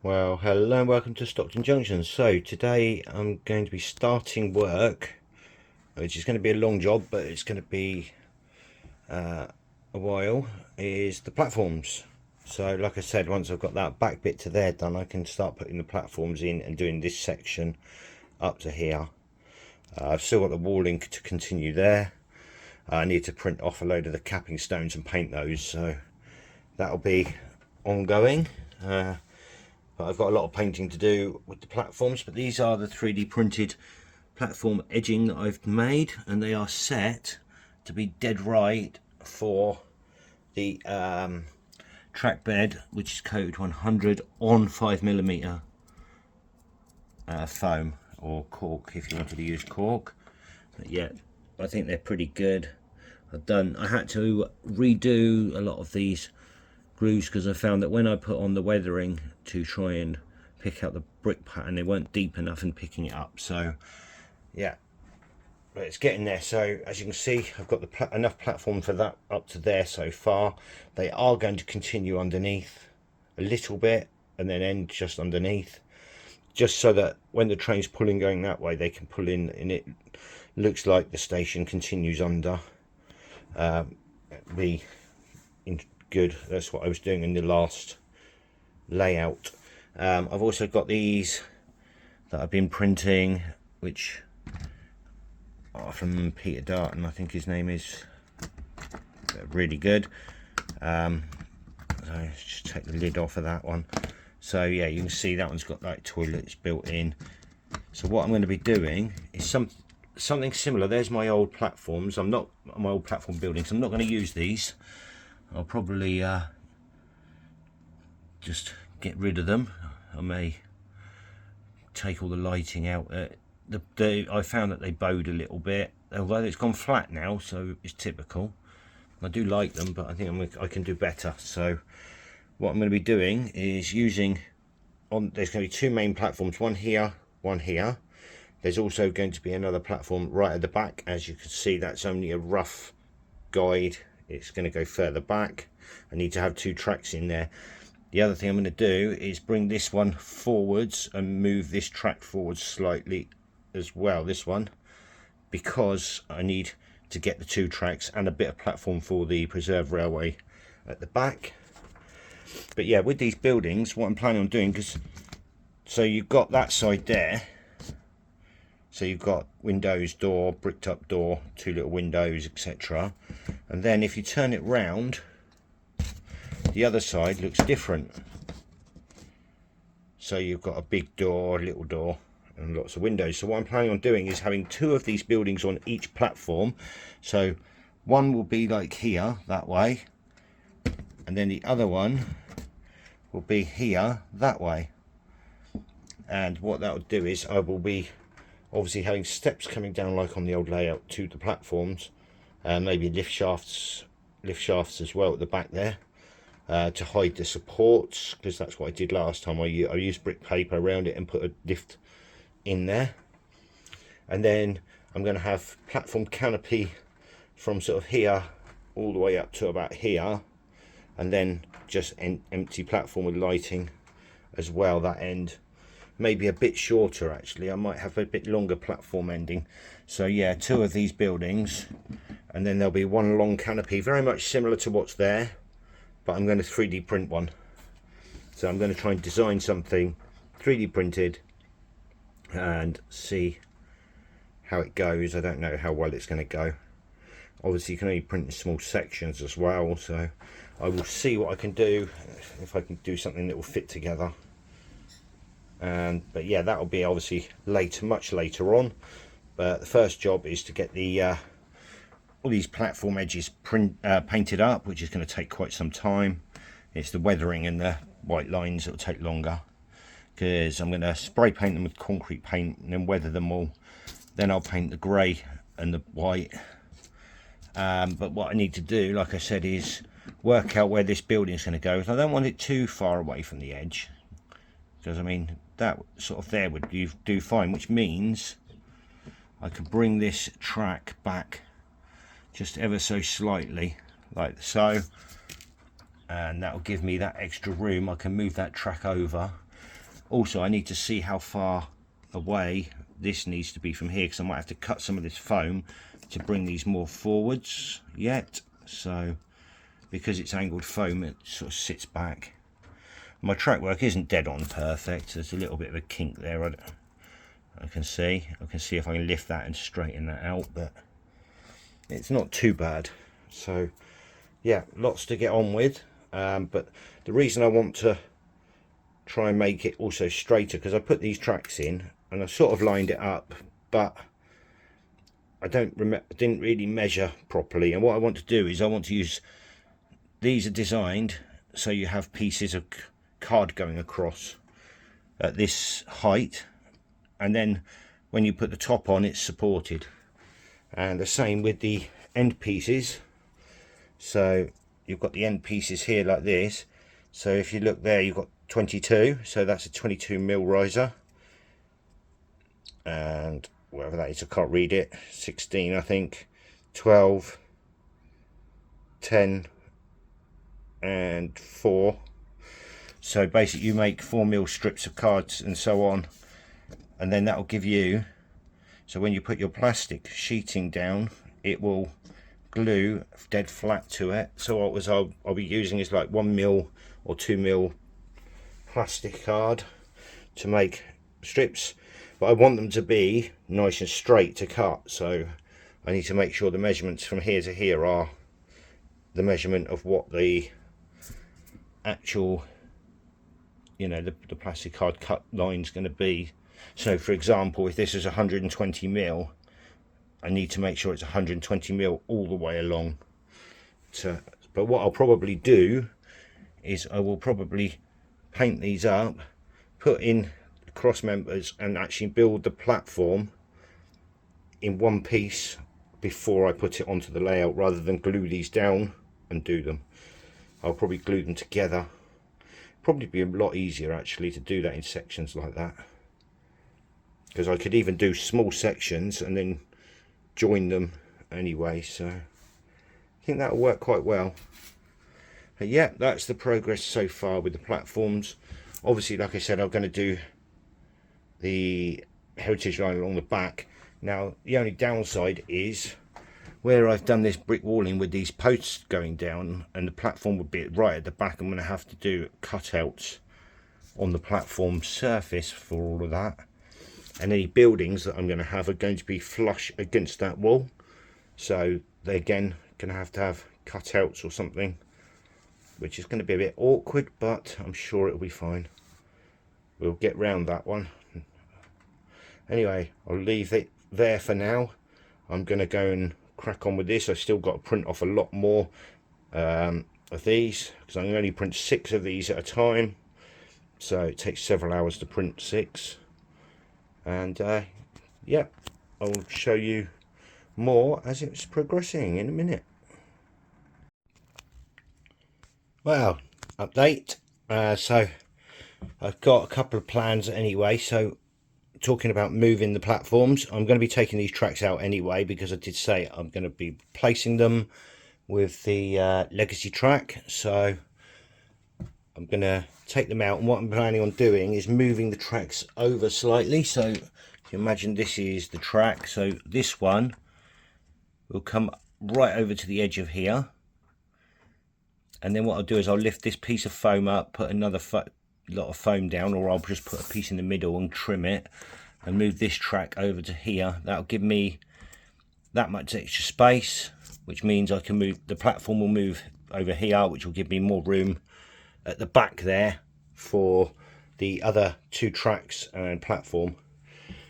Well, hello and welcome to Stockton Junction. So today I'm going to be starting work, which is going to be a long job, but it's going to be a while, is the platforms. So like I said, once I've got that back bit to there done, I can start putting the platforms in and doing this section up to here. I've still got the walling to continue there. I need to print off a load of the capping stones and paint those, so that'll be ongoing. But I've got a lot of painting to do with the platforms, but these are the 3D printed platform edging that I've made, and they are set to be dead right for the track bed, which is code 100 on 5mm foam, or cork if you wanted to use cork. But yeah, I think they're pretty good. I had to redo a lot of these grooves because I found that when I put on the weathering to try and pick out the brick pattern, they weren't deep enough in picking it up. So yeah, but it's getting there. So as you can see, I've got enough platform for that up to there so far. They are going to continue underneath a little bit and then end just underneath, just so that when the train's pulling going that way, they can pull in and it looks like the station continues under. Good. That's what I was doing in the last layout. I've also got these that I've been printing, which are from Peter Darton, I think his name is. They're really good. So let's just take the lid off of that one. So yeah, you can see that one's got like toilets built in. So what I'm going to be doing is something similar. There's my old platforms. My old platform buildings. I'm not going to use these. I'll probably just get rid of them. I may take all the lighting out. I found that they bowed a little bit, although it's gone flat now, so it's typical. I do like them, but I think I can do better. So what I'm going to be doing is there's going to be two main platforms, one here, one here. There's also going to be another platform right at the back. As you can see, that's only a rough guide. It's going to go further back. I need to have two tracks in there. The other thing I'm going to do is bring this one forwards and move this track forwards slightly as well, this one, because I need to get the two tracks and a bit of platform for the preserve railway at the back. But yeah, with these buildings, what I'm planning on doing, so you've got that side there. So you've got windows, door, bricked up door, two little windows, etc. And then if you turn it round, the other side looks different. So you've got a big door, little door, and lots of windows. So what I'm planning on doing is having two of these buildings on each platform. So one will be like here, that way, and then the other one will be here, that way. And what that will do is I will be obviously having steps coming down like on the old layout to the platforms, and maybe lift shafts as well at the back there, to hide the supports, because that's what I did last time. I used brick paper around it and put a lift in there. And then I'm going to have platform canopy from sort of here all the way up to about here, and then just empty platform with lighting as well, that end. Maybe a bit shorter actually. I might have a bit longer platform ending. So yeah, two of these buildings, and then there'll be one long canopy, very much similar to what's there, but I'm going to 3D print one. So I'm going to try and design something 3D printed and see how it goes. I don't know how well it's going to go. Obviously you can only print in small sections as well, so I will see what I can do, if I can do something that will fit together. But yeah, that will be obviously later, much later on. But the first job is to get the all these platform edges painted up, which is going to take quite some time. It's the weathering and the white lines that will take longer, because I'm going to spray paint them with concrete paint and then weather them all. Then I'll paint the grey and the white. But what I need to do, like I said, is work out where this building is going to go. I don't want it too far away from the edge, because I mean that sort of there would do fine, which means I could bring this track back just ever so slightly, like so, and that will give me that extra room. I can move that track over, Also, I need to see how far away this needs to be from here, because I might have to cut some of this foam to bring these more forwards yet. So because it's angled foam, it sort of sits back. My track work isn't dead on perfect. There's a little bit of a kink there. I can see if I can lift that and straighten that out, but it's not too bad. So yeah, lots to get on with. But the reason I want to try and make it also straighter, because I put these tracks in and I sort of lined it up, but I didn't really measure properly. And what I want to do is I want to use, these are designed so you have pieces of card going across at this height, and then when you put the top on, it's supported. And the same with the end pieces. So you've got the end pieces here like this. So if you look there, you've got 22, so that's a 22mm riser, and whatever that is, I can't read it, 16 I think, 12, 10 and 4. So basically you make 4mm strips of cards and so on, and then that will give you, so when you put your plastic sheeting down, it will glue dead flat to it. So what I'll be using is like 1mm or 2mm plastic card to make strips, but I want them to be nice and straight to cut. So I need to make sure the measurements from here to here are the measurement of what the actual, you know, the plastic card cut line is going to be. So for example, if this is 120mm, I need to make sure it's 120mm all the way along. But what I'll probably do is I will probably paint these up, put in cross members, and actually build the platform in one piece before I put it onto the layout, rather than glue these down and do them. I'll probably glue them together. Probably be a lot easier actually to do that in sections like that, because I could even do small sections and then join them anyway. So I think that'll work quite well. But yeah, that's the progress so far with the platforms. Obviously, like I said, I'm going to do the heritage line along the back. Now the only downside is where I've done this brick walling with these posts going down, and the platform would be right at the back. I'm going to have to do cutouts on the platform surface for all of that, and any buildings that I'm going to have are going to be flush against that wall, so they again going to have cutouts or something, which is going to be a bit awkward, but I'm sure it'll be fine. We'll get round that one. Anyway, I'll leave it there for now. I'm going to go and crack on with this. I've still got to print off a lot more of these, because I can only print 6 of these at a time, so it takes several hours to print 6. And yeah, I'll show you more as it's progressing in a minute. Well, update. So I've got a couple of plans anyway. So talking about moving the platforms, I'm going to be taking these tracks out anyway, because I did say I'm going to be placing them with the legacy track. So I'm going to take them out, and what I'm planning on doing is moving the tracks over slightly. So if you imagine this is the track, so this one will come right over to the edge of here, and then what I'll do is I'll lift this piece of foam up, put another lot of foam down, or I'll just put a piece in the middle and trim it and move this track over to here. That'll give me that much extra space, which means I can move, the platform will move over here, which will give me more room at the back there for the other 2 tracks and platform,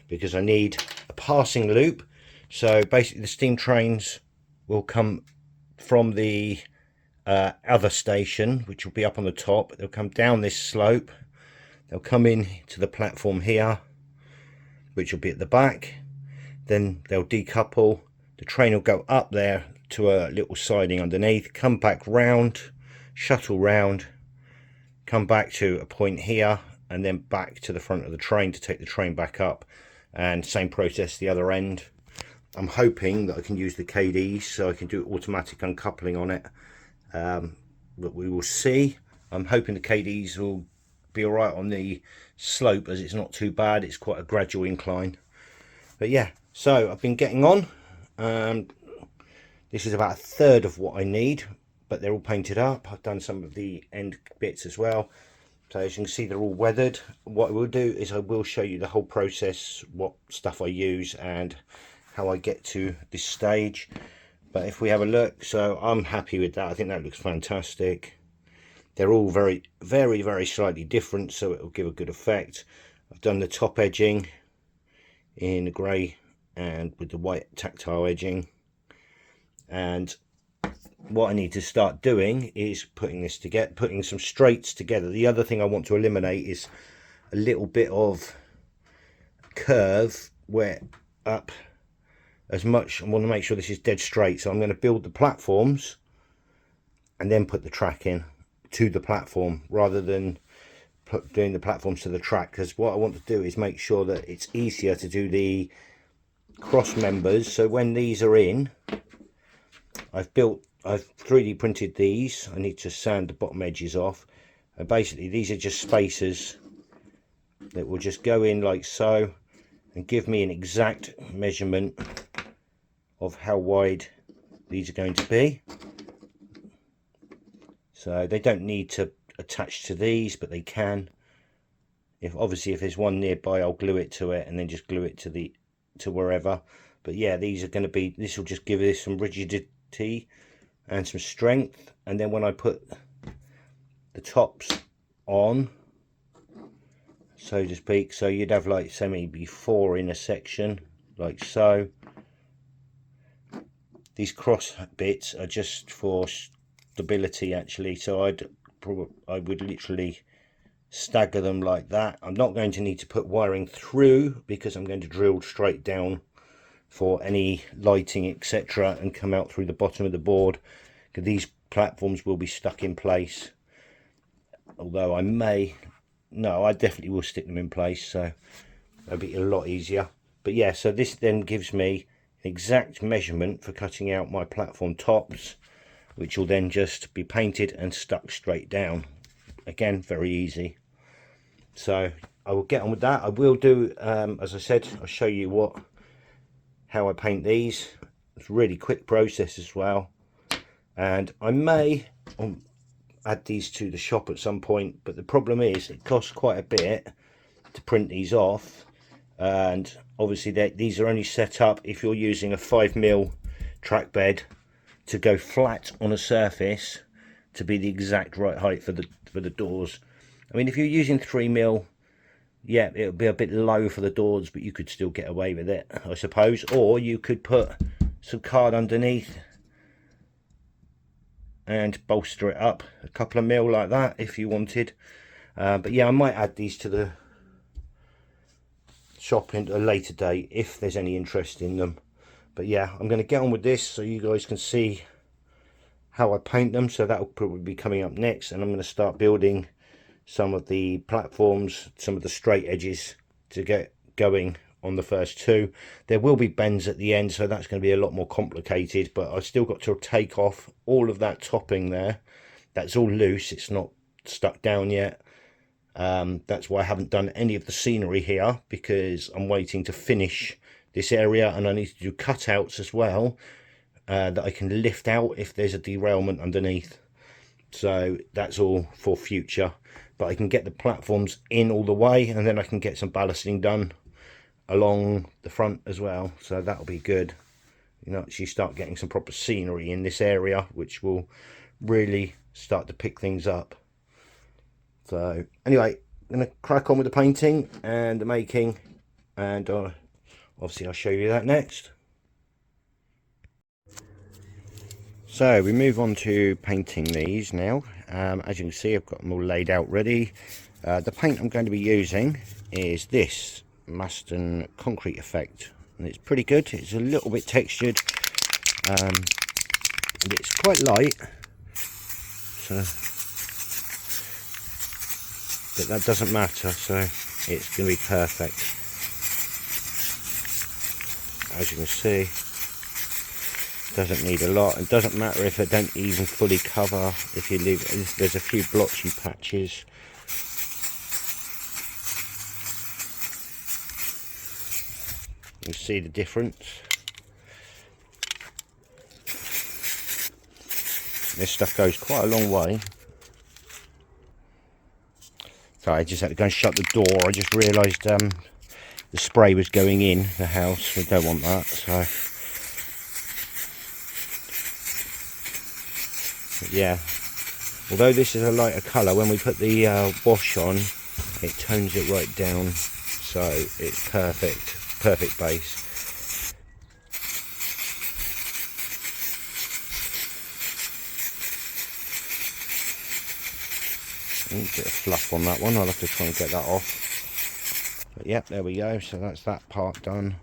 because I need a passing loop. So basically the steam trains will come from the other station, which will be up on the top. They'll come down this slope, they'll come in to the platform here, which will be at the back, then they'll decouple, the train will go up there to a little siding underneath, come back round, shuttle round, come back to a point here, and then back to the front of the train to take the train back up, and same process the other end. I'm hoping that I can use the KDs so I can do automatic uncoupling on it, but we will see. I'm hoping the KDs will be all right on the slope, as it's not too bad. It's quite a gradual incline. But yeah, so I've been getting on. This is about a third of what I need, but they're all painted up. I've done some of the end bits as well. So as you can see, they're all weathered. What I will do is I will show you the whole process, what stuff I use and how I get to this stage. But if we have a look, so I'm happy with that. I think that looks fantastic. They're all very, very, very slightly different, so it will give a good effect. I've done the top edging in the grey and with the white tactile edging. And what I need to start doing is putting this together, putting some straights together. The other thing I want to eliminate is a little bit of curve where up as much. I want to make sure this is dead straight, so I'm going to build the platforms and then put the track in to the platform rather than doing the platforms to the track, because what I want to do is make sure that it's easier to do the cross members. So when these are in, I've 3D printed these. I need to sand the bottom edges off, and basically these are just spacers that will just go in like so and give me an exact measurement of how wide these are going to be. So they don't need to attach to these, but they can. Obviously if there's one nearby, I'll glue it to it and then just glue it to wherever. But yeah, these are going to be, this will just give this some rigidity and some strength. And then when I put the tops on, so to speak, so you'd have like so maybe 4 in a section like so. These cross bits are just for stability actually, so I would literally stagger them like that. I'm not going to need to put wiring through because I'm going to drill straight down for any lighting etc and come out through the bottom of the board, because these platforms will be stuck in place. Although I definitely will stick them in place, so that'll be a lot easier. But yeah, so this then gives me an exact measurement for cutting out my platform tops, which will then just be painted and stuck straight down. Again, very easy. So I will get on with that. I will do, as I said, I'll show you how I paint these. It's a really quick process as well. And I may add these to the shop at some point, but the problem is it costs quite a bit to print these off. And obviously these are only set up if you're using a 5mm track bed to go flat on a surface to be the exact right height for the doors. I mean, if you're using 3mm, yeah, it'll be a bit low for the doors, but you could still get away with it, I suppose. Or you could put some card underneath and bolster it up a couple of mil like that if you wanted. But yeah, I might add these to the shop at a later date if there's any interest in them. But yeah, I'm going to get on with this so you guys can see how I paint them. So that will probably be coming up next, and I'm going to start building some of the platforms, some of the straight edges to get going on the first two. There will be bends at the end, so that's going to be a lot more complicated, but I've still got to take off all of that topping there. That's all loose, it's not stuck down yet. That's why I haven't done any of the scenery here, because I'm waiting to finish this area, and I need to do cutouts as well that I can lift out if there's a derailment underneath. So that's all for future, but I can get the platforms in all the way, and then I can get some ballasting done along the front as well, so that'll be good. You know, actually start getting some proper scenery in this area, which will really start to pick things up. So anyway, I'm going to crack on with the painting and the making, and obviously I'll show you that next. So we move on to painting these now. As you can see, I've got them all laid out ready. The paint I'm going to be using is this Maston Concrete Effect, and it's pretty good. It's a little bit textured, and it's quite light, so, but that doesn't matter, so it's going to be perfect. As you can see, doesn't need a lot. It doesn't matter if it don't even fully cover. If you leave, there's a few blotchy patches, You see the difference. This stuff goes quite a long way. Sorry, I just had to go and shut the door. I just realised the spray was going in the house. We don't want that, so but yeah. Although this is a lighter colour, when we put the wash on, it tones it right down, so it's perfect base. A bit of fluff on that one, I'll have to try and get that off. But yep, there we go, so that's that part done.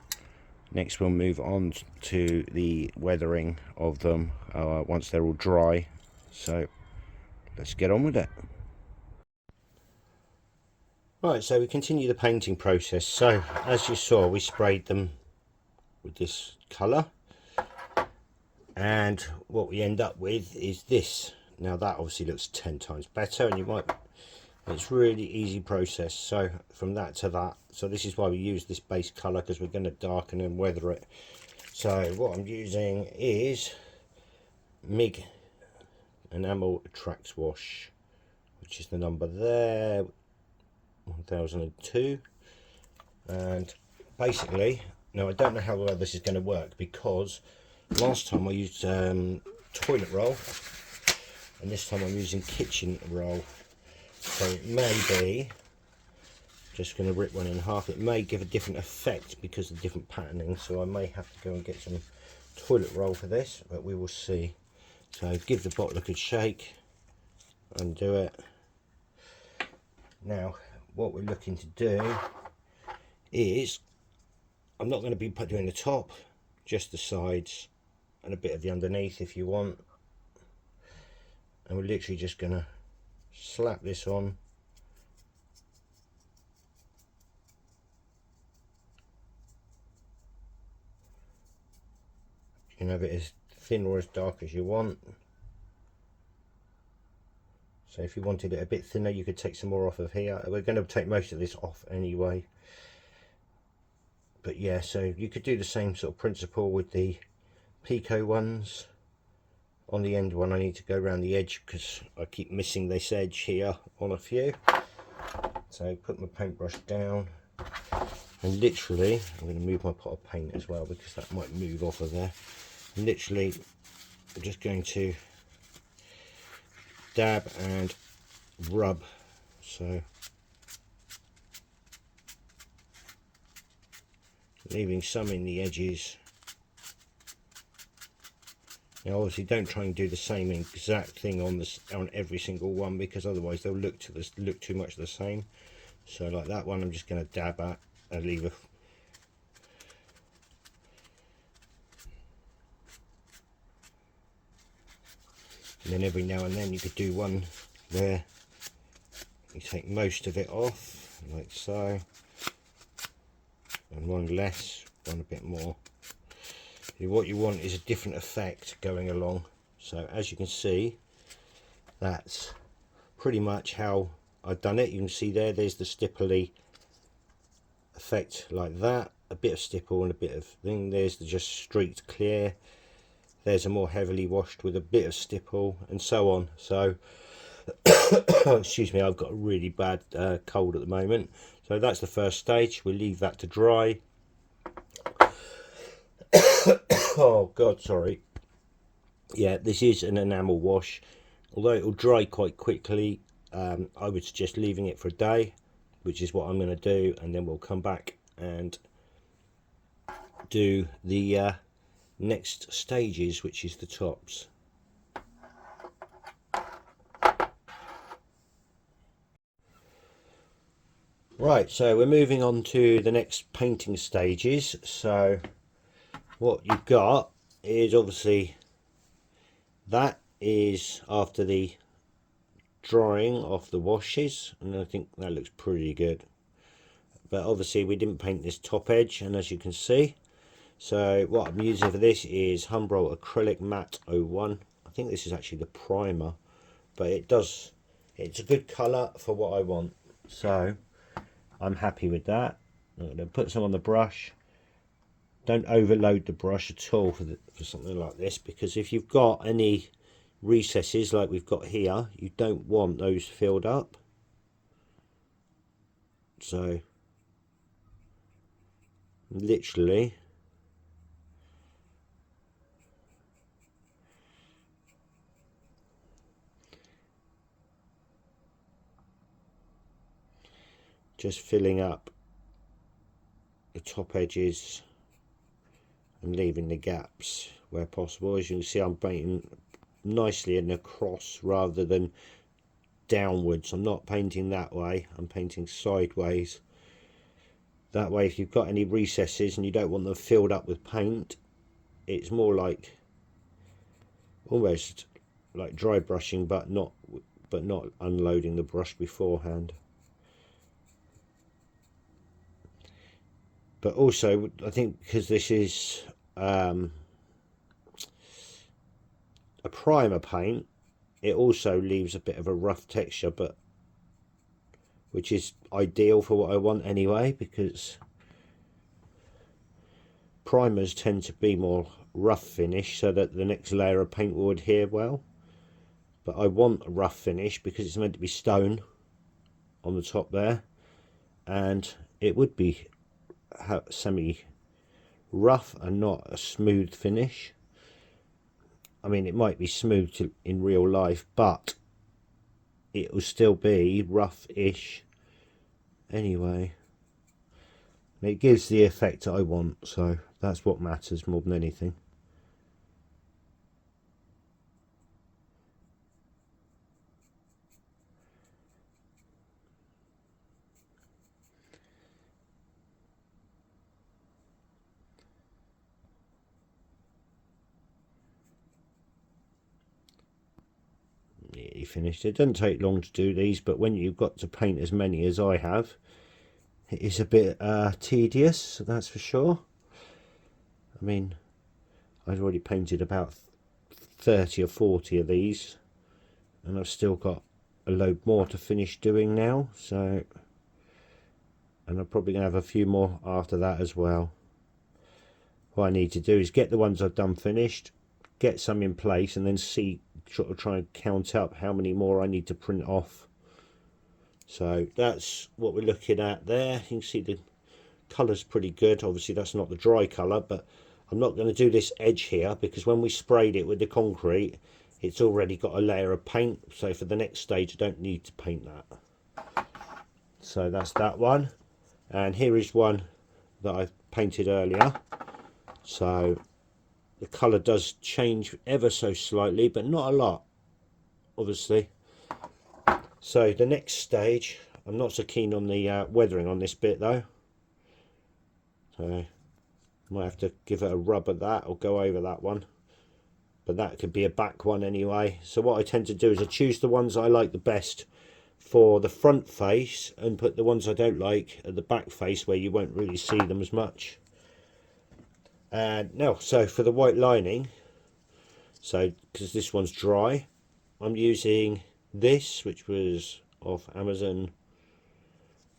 Next we'll move on to the weathering of them once they're all dry. So let's get on with it. Right, so we continue the painting process. So as you saw, we sprayed them with this colour, and what we end up with is this. Now that obviously looks 10 times better, and it's really easy process. So from that to that, so this is why we use this base colour, because we're going to darken and weather it. So what I'm using is MIG Enamel Attracts Wash, which is the number there, 1002. And basically, now I don't know how well this is going to work, because last time I used toilet roll, and this time I'm using kitchen roll. So it may be, just going to rip one in half, it may give a different effect because of different patterning, so I may have to go and get some toilet roll for this, but we will see. So give the bottle a good shake, undo it. Now what we're looking to do is, I'm not going to be doing the top, just the sides and a bit of the underneath if you want. And we're literally just going to slap this on. You can have it as thin or as dark as you want. So if you wanted it a bit thinner, you could take some more off of here. We're going to take most of this off anyway. But yeah, so you could do the same sort of principle with the Pico ones. On the end one, I need to go around the edge because I keep missing this edge here on a few. So put my paintbrush down, and literally, I'm going to move my pot of paint as well because that might move off of there. And literally, I'm just going to dab and rub. So leaving some in the edges. Now obviously don't try and do the same exact thing on every single one, because otherwise they'll look too much the same. So like that one, I'm just going to dab at and leave a and then every now and then you could do one where you take most of it off, like so, and one less, one a bit more. What you want is a different effect going along. So as you can see, that's pretty much how I've done it. You can see there's the stipply effect like that, a bit of stipple and a bit of thing. There's the just streaked clear. There's a more heavily washed with a bit of stipple, and so on. So excuse me, I've got a really bad cold at the moment. So that's the first stage. We'll leave that to dry. Oh god, sorry. Yeah, this is an enamel wash. Although it will dry quite quickly, I would suggest leaving it for a day, which is what I'm going to do, and then we'll come back and do the next stages, which is the tops. Right, so we're moving on to the next painting stages. So what you've got is obviously that is after the drying of the washes, and I think that looks pretty good. But obviously we didn't paint this top edge, and as you can see, so what I'm using for this is Humbrol Acrylic Matte 01. I think this is actually the primer, but it's a good colour for what I want, so I'm happy with that. I'm going to put some on the brush, don't overload the brush at all for something like this, because if you've got any recesses like we've got here, you don't want those filled up. So literally just filling up the top edges and leaving the gaps where possible. As you can see, I'm painting nicely in the cross rather than downwards. I'm not painting that way, I'm painting sideways. That way, if you've got any recesses and you don't want them filled up with paint, it's more like almost like dry brushing, but not unloading the brush beforehand. But also, I think because this is a primer paint, it also leaves a bit of a rough texture, but which is ideal for what I want anyway, because primers tend to be more rough finish so that the next layer of paint will adhere well. But I want a rough finish because it's meant to be stone on the top there, and it would be semi rough and not a smooth finish. I mean, it might be smooth in real life, but it will still be rough-ish anyway. It gives the effect I want, so that's what matters more than anything. Nearly finished. It doesn't take long to do these, but when you've got to paint as many as I have, it is a bit tedious, that's for sure. I mean, I've already painted about 30 or 40 of these, and I've still got a load more to finish doing now, so, and I'm probably going to have a few more after that as well. What I need to do is get the ones I've done finished, get some in place, and then see, sort of try and count up how many more I need to print off. So that's what we're looking at there. You can see the colour's pretty good. Obviously that's not the dry colour, but I'm not going to do this edge here because when we sprayed it with the concrete, it's already got a layer of paint. So for the next stage, I don't need to paint that. So that's that one. And here is one that I've painted earlier. So the colour does change ever so slightly, but not a lot, obviously. So the next stage, I'm not so keen on the weathering on this bit though. So might have to give it a rub at that or go over that one. But that could be a back one anyway. So what I tend to do is I choose the ones I like the best for the front face and put the ones I don't like at the back face where you won't really see them as much. And now, so for the white lining, so because this one's dry, I'm using this, which was off Amazon.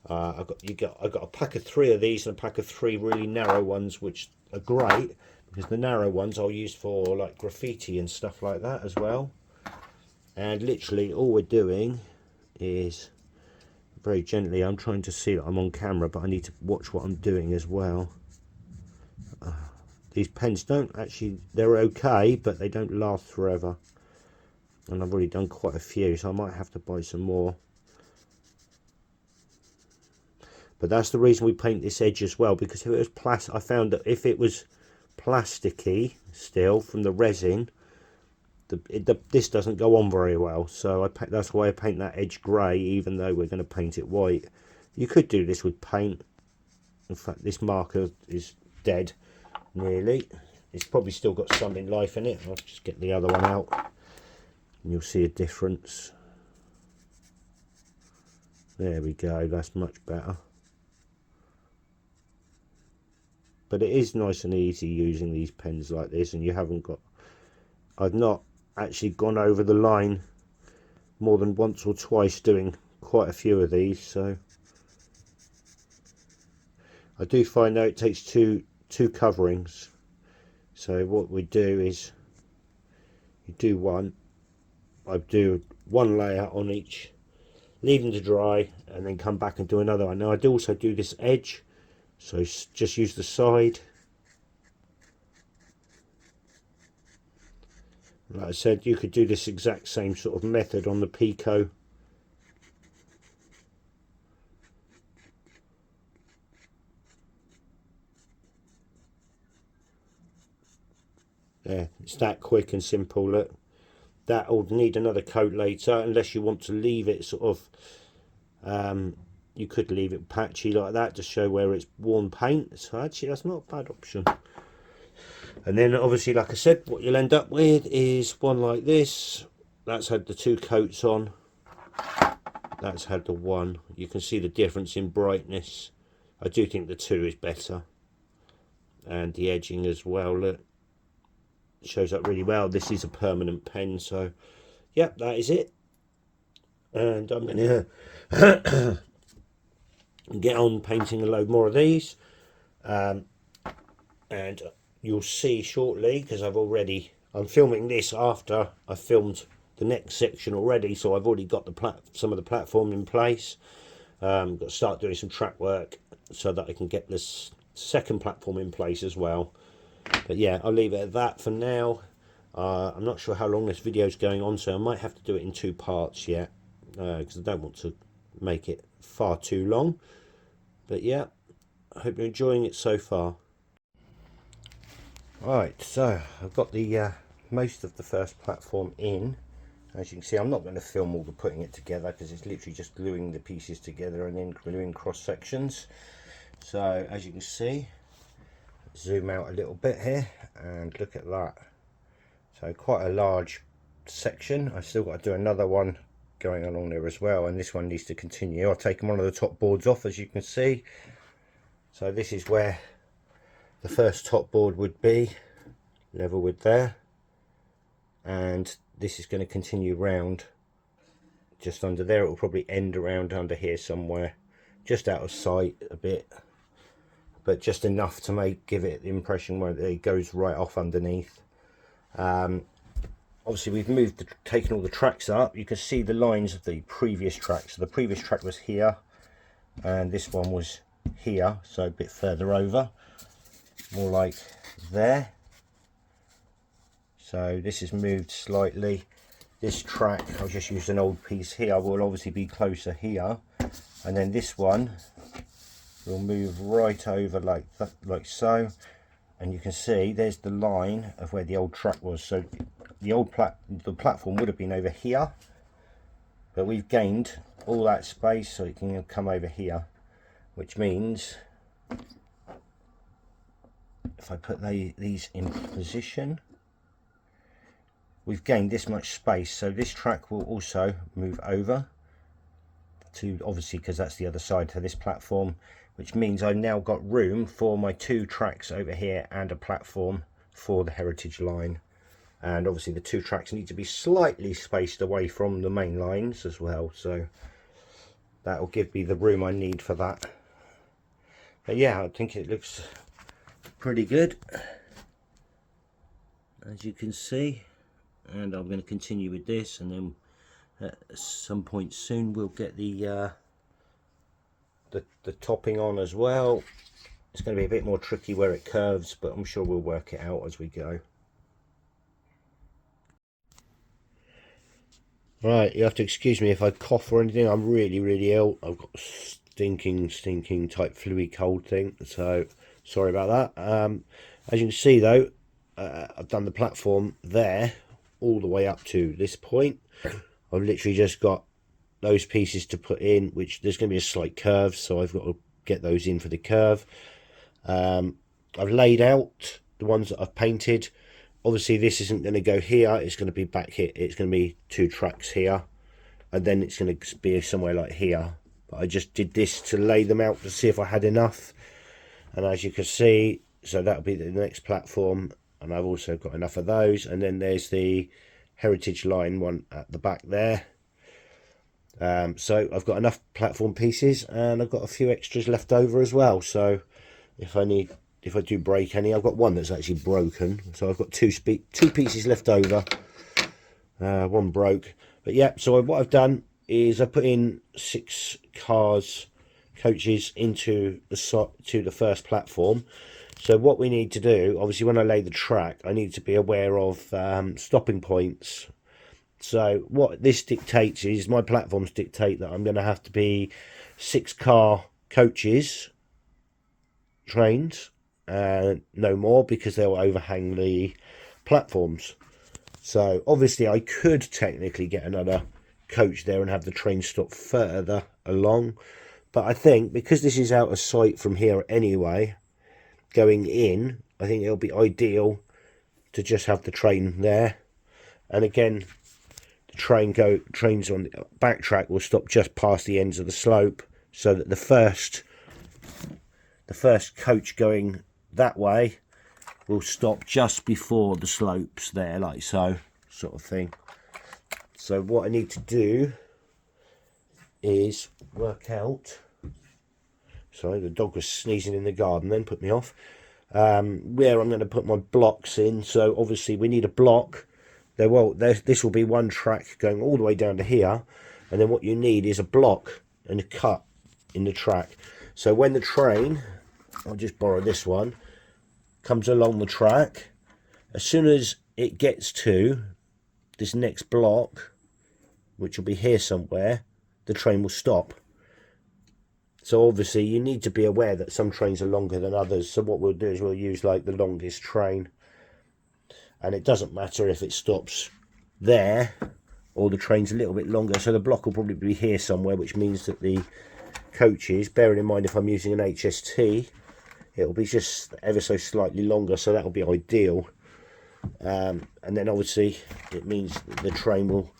I got a pack of 3 of these and a pack of 3 really narrow ones, which are great because the narrow ones I'll use for like graffiti and stuff like that as well. And literally all we're doing is very gently, I'm trying to see that I'm on camera, but I need to watch what I'm doing as well. These pens don't actually, they're okay, but they don't last forever. And I've already done quite a few, so I might have to buy some more. But that's the reason we paint this edge as well, because if it was plastic, I found that if it was plasticky still from the resin, this doesn't go on very well. So that's why I paint that edge grey, even though we're going to paint it white. You could do this with paint. In fact, this marker is dead nearly. It's probably still got some in life in it. I'll just get the other one out and you'll see a difference. There we go, that's much better. But it is nice and easy using these pens like this, and you haven't got, I've not actually gone over the line more than once or twice doing quite a few of these. So I do find though it takes too two coverings. So what we do is you do one, I do one layer on each, leave them to dry, and then come back and do another one. Now I do also do this edge, so just use the side. Like I said, you could do this exact same sort of method on the Pico. There, it's that quick and simple. Look, that'll need another coat later, unless you want to leave it sort of, you could leave it patchy like that to show where it's worn paint. So actually that's not a bad option. And then obviously, like I said, what you'll end up with is one like this. That's had the two coats on. That's had the one. You can see the difference in brightness. I do think the two is better. And the edging as well, look. It shows up really well. This is a permanent pen, so yep, that is it. And I'm going to get on painting a load more of these. And you'll see shortly, because I'm filming this after I filmed the next section already, so I've already got some of the platform in place. Got to start doing some track work so that I can get this second platform in place as well. But yeah, I'll leave it at that for now. I'm not sure how long this video is going on, so I might have to do it in two parts yet, because I don't want to make it far too long. But yeah, I hope you're enjoying it so far. Right, so I've got the most of the first platform in. As you can see, I'm not going to film all the putting it together, because it's literally just gluing the pieces together and then gluing cross sections. So as you can see, zoom out a little bit here and look at that. So quite a large section. I've still got to do another one going along there as well, and this one needs to continue. I've taken one of the top boards off, as you can see. So this is where the first top board would be, level with there, and this is going to continue round just under there. It will probably end around under here somewhere, just out of sight a bit, but just enough to give it the impression where it goes right off underneath. Obviously we've taken all the tracks up. You can see the lines of the previous track. So the previous track was here, and this one was here, so a bit further over, more like there. So this is moved slightly. This track, I'll just use an old piece here, will obviously be closer here, and then this one will move right over like that, like so. And you can see there's the line of where the old track was. So the platform would have been over here, but we've gained all that space so it can come over here, which means if I put these in position, we've gained this much space. So this track will also move over to, obviously because that's the other side to this platform, which means I've now got room for my two tracks over here and a platform for the heritage line. And obviously the two tracks need to be slightly spaced away from the main lines as well, so that will give me the room I need for that. But yeah, I think it looks pretty good, as you can see. And I'm going to continue with this, and then at some point soon we'll get the topping on as well. It's going to be a bit more tricky where it curves, but I'm sure we'll work it out as we go. Right, you have to excuse me if I cough or anything. I'm really ill. I've got a stinking type flu cold thing, so sorry about that. As you can see though, I've done the platform there all the way up to this point. I've literally just got those pieces to put in, which there's going to be a slight curve, so I've got to get those in for the curve. I've laid out the ones that I've painted. Obviously this isn't going to go here, it's going to be back here. It's going to be two tracks here, and then it's going to be somewhere like here. But I just did this to lay them out to see if I had enough, and as you can see, so that'll be the next platform, and I've also got enough of those. And then there's the heritage line one at the back there. So I've got enough platform pieces, and I've got a few extras left over as well, so if I need if I do break any. I've got one that's actually broken, so I've got two pieces left over. One broke, but yeah. So what I've done is I put in 6 coaches into the first platform. So what we need to do, obviously, when I lay the track, I need to be aware of stopping points. So what this dictates is my platforms dictate that I'm going to have to be 6 car coaches trains, no more, because they'll overhang the platforms. So obviously I could technically get another coach there and have the train stop further along, but I think because this is out of sight from here anyway, going in, I think it'll be ideal to just have the train there. And again, the trains on the back track will stop just past the ends of the slope, so that the first coach going that way will stop just before the slopes there, like so, sort of thing. So what I need to do is work out, sorry, the dog was sneezing in the garden then, put me off, where I'm going to put my blocks in. So obviously we need a block. This will be one track going all the way down to here, and then what you need is a block and a cut in the track. So when the train, I'll just borrow this one, comes along the track, as soon as it gets to this next block, which will be here somewhere, the train will stop. So obviously you need to be aware that some trains are longer than others. So what we'll do is we'll use like the longest train, and it doesn't matter if it stops there or the train's a little bit longer. So the block will probably be here somewhere, which means that the coaches, bearing in mind if I'm using an HST, it'll be just ever so slightly longer, so that'll be ideal. And then obviously it means that the train will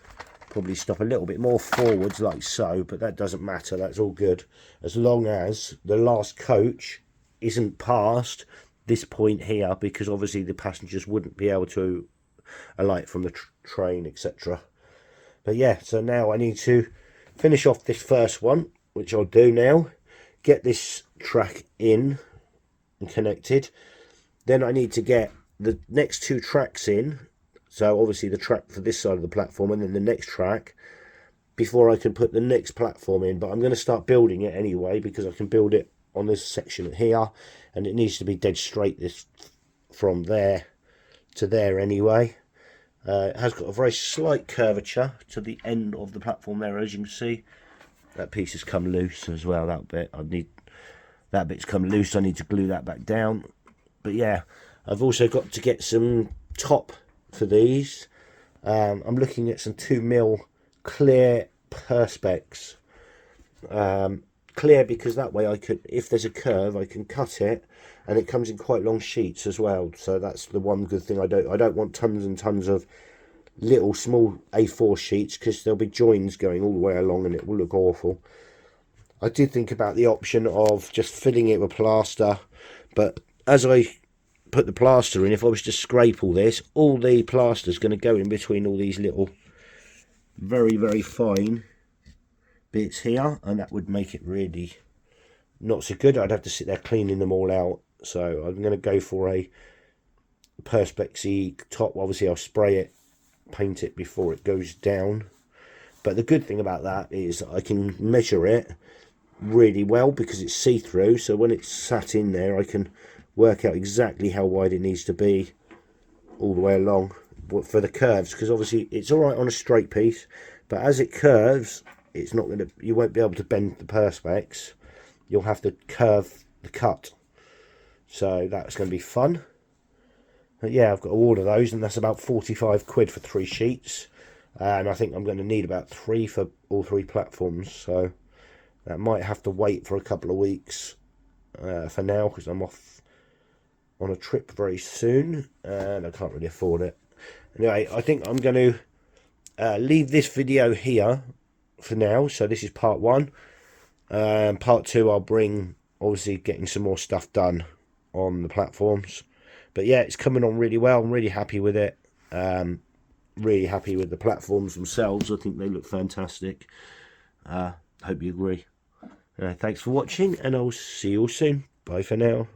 probably stop a little bit more forwards, like so, but that doesn't matter, that's all good, as long as the last coach isn't past this point here, because obviously the passengers wouldn't be able to alight from the train, etc. But yeah, so now I need to finish off this first one, which I'll do now, get this track in and connected. Then I need to get the next 2 tracks in, so obviously the track for this side of the platform and then the next track, before I can put the next platform in. But I'm going to start building it anyway, because I can build it on this section here, and it needs to be dead straight this from there to there anyway. It has got a very slight curvature to the end of the platform there, as you can see. That piece has come loose as well, that bit's come loose, I need to glue that back down. But yeah, I've also got to get some top for these. I'm looking at some 2mm clear perspex. Clear because that way I could, if there's a curve, I can cut it, and it comes in quite long sheets as well. So that's the one good thing. I don't want tons and tons of little small A4 sheets, because there'll be joins going all the way along and it will look awful. I did think about the option of just filling it with plaster, but as I put the plaster in, if I was to scrape all the plaster is going to go in between all these little very, very fine bits here, and that would make it really not so good. I'd have to sit there cleaning them all out. So I'm going to go for a Perspex top. Obviously I'll spray it, paint it before it goes down. But the good thing about that is I can measure it really well because it's see-through, so when it's sat in there I can work out exactly how wide it needs to be all the way along for the curves, because obviously it's all right on a straight piece, but as it curves, it's not going to, you won't be able to bend the Perspex, you'll have to curve the cut. So that's going to be fun. But yeah, I've got to order those, and that's about 45 quid for 3 sheets, and I think I'm going to need about 3 for all 3 platforms, so that might have to wait for a couple of weeks for now, because I'm off on a trip very soon and I can't really afford it. Anyway, I think I'm going to leave this video here for now. So this is part 1. Part 2 I'll bring, obviously, getting some more stuff done on the platforms. But yeah, it's coming on really well. I'm really happy with it. Really happy with the platforms themselves. I think they look fantastic. Hope you agree. Thanks for watching, and I'll see you all soon. Bye for now.